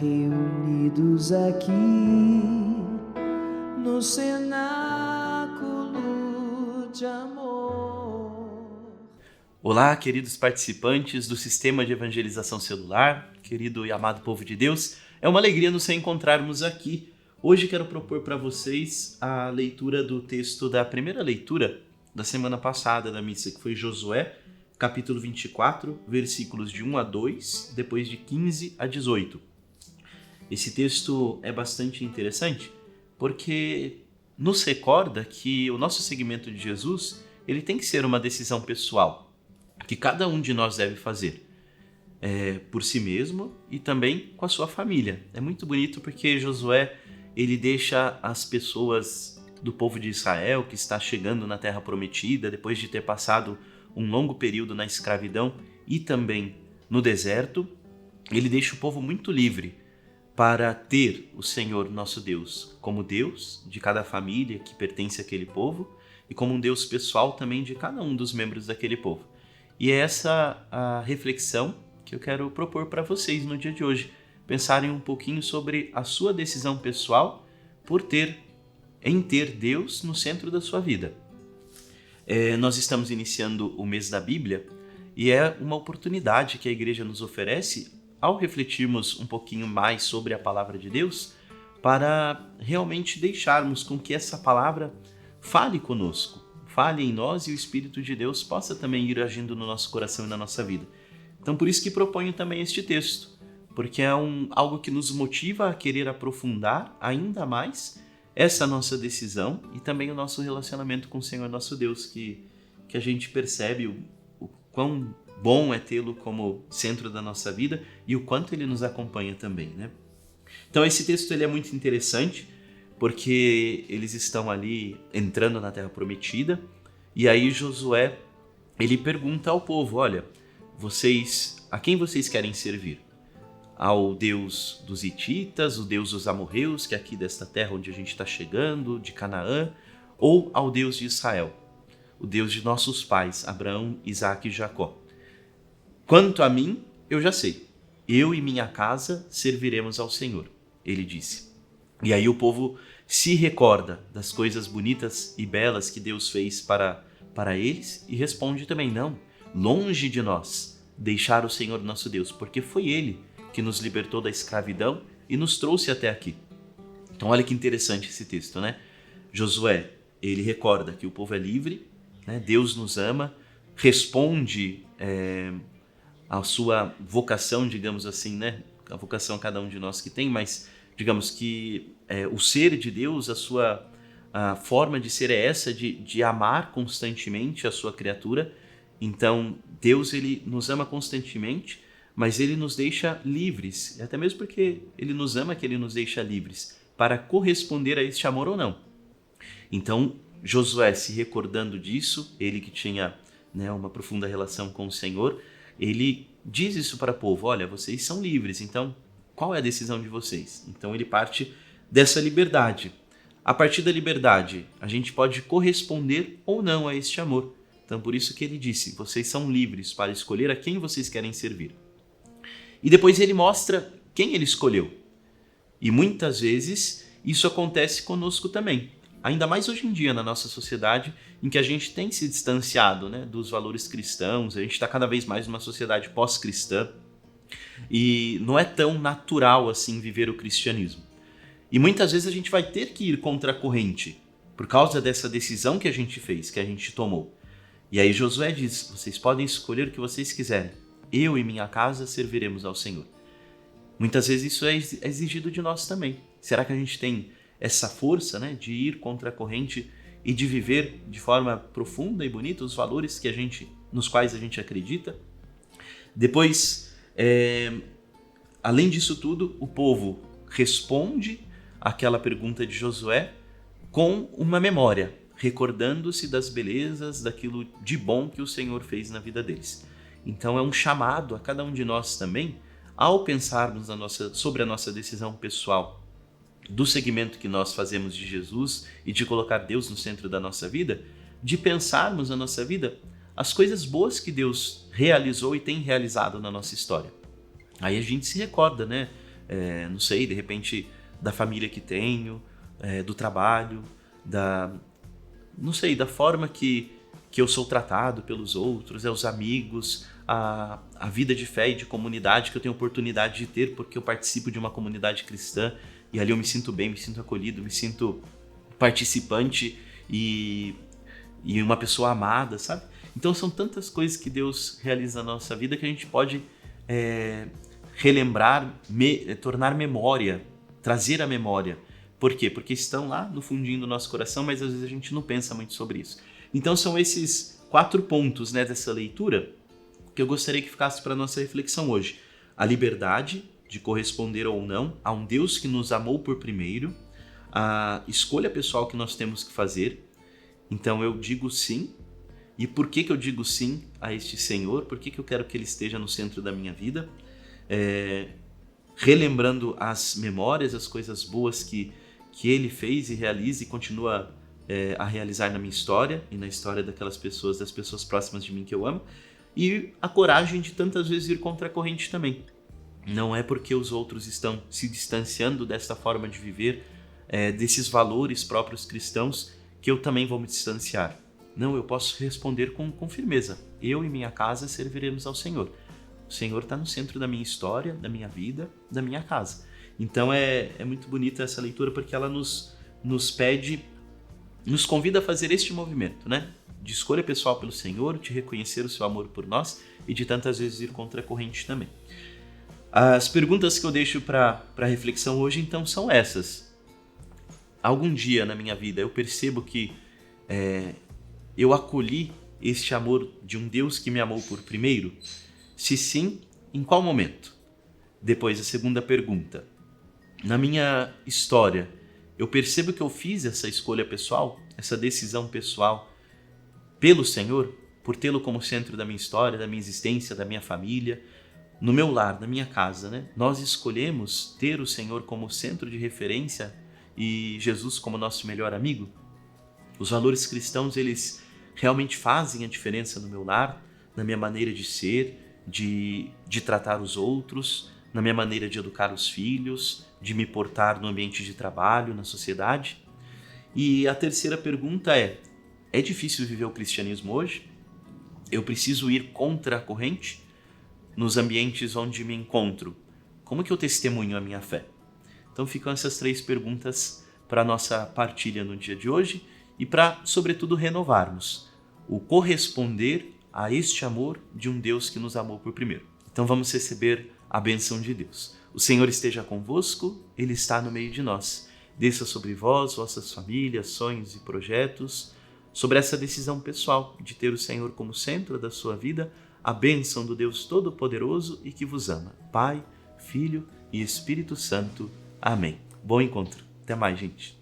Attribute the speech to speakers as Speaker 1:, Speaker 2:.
Speaker 1: reunidos aqui no cenáculo de amor.
Speaker 2: Olá, queridos participantes do Sistema de Evangelização Celular, querido e amado povo de Deus. É uma alegria nos reencontrarmos aqui. Hoje quero propor para vocês a leitura do texto da primeira leitura da semana passada da missa, que foi Josué, capítulo 24, versículos de 1 a 2, depois de 15 a 18. Esse texto é bastante interessante porque nos recorda que o nosso seguimento de Jesus ele tem que ser uma decisão pessoal, que cada um de nós deve fazer por si mesmo e também com a sua família. É muito bonito porque Josué ele deixa as pessoas do povo de Israel que está chegando na Terra Prometida, depois de ter passado um longo período na escravidão e também no deserto, ele deixa o povo muito livre para ter o Senhor nosso Deus como Deus de cada família que pertence àquele povo e como um Deus pessoal também de cada um dos membros daquele povo. E é essa a reflexão que eu quero propor para vocês no dia de hoje. Pensarem um pouquinho sobre a sua decisão pessoal em ter Deus no centro da sua vida. Nós estamos iniciando o mês da Bíblia e é uma oportunidade que a igreja nos oferece ao refletirmos um pouquinho mais sobre a palavra de Deus para realmente deixarmos com que essa palavra fale conosco, fale em nós e o Espírito de Deus possa também ir agindo no nosso coração e na nossa vida. Então por isso que proponho também este texto, porque é algo que nos motiva a querer aprofundar ainda mais essa nossa decisão e também o nosso relacionamento com o Senhor nosso Deus, que a gente percebe o quão bom é tê-lo como centro da nossa vida e o quanto ele nos acompanha também, né? Então esse texto ele é muito interessante, porque eles estão ali entrando na Terra Prometida, e aí Josué ele pergunta ao povo, olha, a quem vocês querem servir? Ao Deus dos Hititas, o Deus dos amorreus, que é aqui desta terra onde a gente está chegando, de Canaã, ou ao Deus de Israel, o Deus de nossos pais, Abraão, Isaque e Jacó? Quanto a mim, eu já sei, eu e minha casa serviremos ao Senhor, ele disse. E aí o povo se recorda das coisas bonitas e belas que Deus fez para eles e responde também, não, longe de nós deixar o Senhor nosso Deus, porque foi Ele que nos libertou da escravidão e nos trouxe até aqui. Então olha que interessante esse texto, né? Josué, ele recorda que o povo é livre, né? Deus nos ama, responde a sua vocação, digamos assim, né? A vocação a cada um de nós que tem, mas digamos que o ser de Deus, a forma de ser é essa, de amar constantemente a sua criatura. Então Deus ele nos ama constantemente, mas ele nos deixa livres, até mesmo porque ele nos ama, que ele nos deixa livres para corresponder a este amor ou não. Então Josué, se recordando disso, ele que tinha uma profunda relação com o Senhor, ele diz isso para o povo, olha, vocês são livres, então qual é a decisão de vocês? Então ele parte dessa liberdade. A partir da liberdade, a gente pode corresponder ou não a este amor. Então por isso que ele disse, vocês são livres para escolher a quem vocês querem servir. E depois ele mostra quem ele escolheu. E muitas vezes isso acontece conosco também. Ainda mais hoje em dia na nossa sociedade, em que a gente tem se distanciado dos valores cristãos, a gente está cada vez mais numa sociedade pós-cristã e não é tão natural assim viver o cristianismo. E muitas vezes a gente vai ter que ir contra a corrente por causa dessa decisão que a gente fez, que a gente tomou. E aí Josué diz, vocês podem escolher o que vocês quiserem. Eu e minha casa serviremos ao Senhor. Muitas vezes isso é exigido de nós também. Será que a gente tem essa força de ir contra a corrente e de viver de forma profunda e bonita os valores nos quais a gente acredita? Depois, além disso tudo, o povo responde àquela pergunta de Josué com uma memória, recordando-se das belezas, daquilo de bom que o Senhor fez na vida deles. Então é um chamado a cada um de nós também, ao pensarmos sobre a nossa decisão pessoal, do seguimento que nós fazemos de Jesus e de colocar Deus no centro da nossa vida, de pensarmos na nossa vida as coisas boas que Deus realizou e tem realizado na nossa história. Aí a gente se recorda, não sei, de repente da família que tenho, do trabalho, não sei, da forma que eu sou tratado pelos outros, os amigos, a vida de fé e de comunidade que eu tenho oportunidade de ter porque eu participo de uma comunidade cristã e ali eu me sinto bem, me sinto acolhido, me sinto participante e uma pessoa amada, sabe? Então são tantas coisas que Deus realiza na nossa vida que a gente pode relembrar, tornar memória, trazer a memória. Por quê? Porque estão lá no fundinho do nosso coração, mas às vezes a gente não pensa muito sobre isso. Então são esses 4 pontos, né, dessa leitura que eu gostaria que ficasse para a nossa reflexão hoje. A liberdade de corresponder ou não a um Deus que nos amou por primeiro, a escolha pessoal que nós temos que fazer. Então eu digo sim. E por que eu digo sim a este Senhor? Por que eu quero que Ele esteja no centro da minha vida? Relembrando as memórias, as coisas boas que Ele fez e realiza e continua a realizar na minha história e na história daquelas pessoas, das pessoas próximas de mim que eu amo. E a coragem de tantas vezes ir contra a corrente também. Não é porque os outros estão se distanciando dessa forma de viver, desses valores próprios cristãos, que eu também vou me distanciar. Não, eu posso responder com firmeza. Eu e minha casa serviremos ao Senhor. O Senhor está no centro da minha história, da minha vida, da minha casa. Então é muito bonita essa leitura porque ela nos pede, nos convida a fazer este movimento, né? De escolha pessoal pelo Senhor, de reconhecer o seu amor por nós e de tantas vezes ir contra a corrente também. As perguntas que eu deixo para reflexão hoje, então, são essas. Algum dia na minha vida eu percebo que eu acolhi este amor de um Deus que me amou por primeiro? Se sim, em qual momento? Depois, a segunda pergunta. Na minha história, eu percebo que eu fiz essa escolha pessoal, essa decisão pessoal pelo Senhor, por tê-lo como centro da minha história, da minha existência, da minha família, no meu lar, na minha casa, né? Nós escolhemos ter o Senhor como centro de referência e Jesus como nosso melhor amigo? Os valores cristãos, eles realmente fazem a diferença no meu lar, na minha maneira de ser, de tratar os outros, na minha maneira de educar os filhos, de me portar no ambiente de trabalho, na sociedade? E a terceira pergunta é difícil viver o cristianismo hoje? Eu preciso ir contra a corrente? Nos ambientes onde me encontro, como que eu testemunho a minha fé? Então ficam essas 3 perguntas para a nossa partilha no dia de hoje e para, sobretudo, renovarmos o corresponder a este amor de um Deus que nos amou por primeiro. Então vamos receber a bênção de Deus. O Senhor esteja convosco, Ele está no meio de nós. Desça sobre vós, vossas famílias, sonhos e projetos, sobre essa decisão pessoal de ter o Senhor como centro da sua vida, a bênção do Deus Todo-Poderoso e que vos ama. Pai, Filho e Espírito Santo. Amém. Bom encontro. Até mais, gente.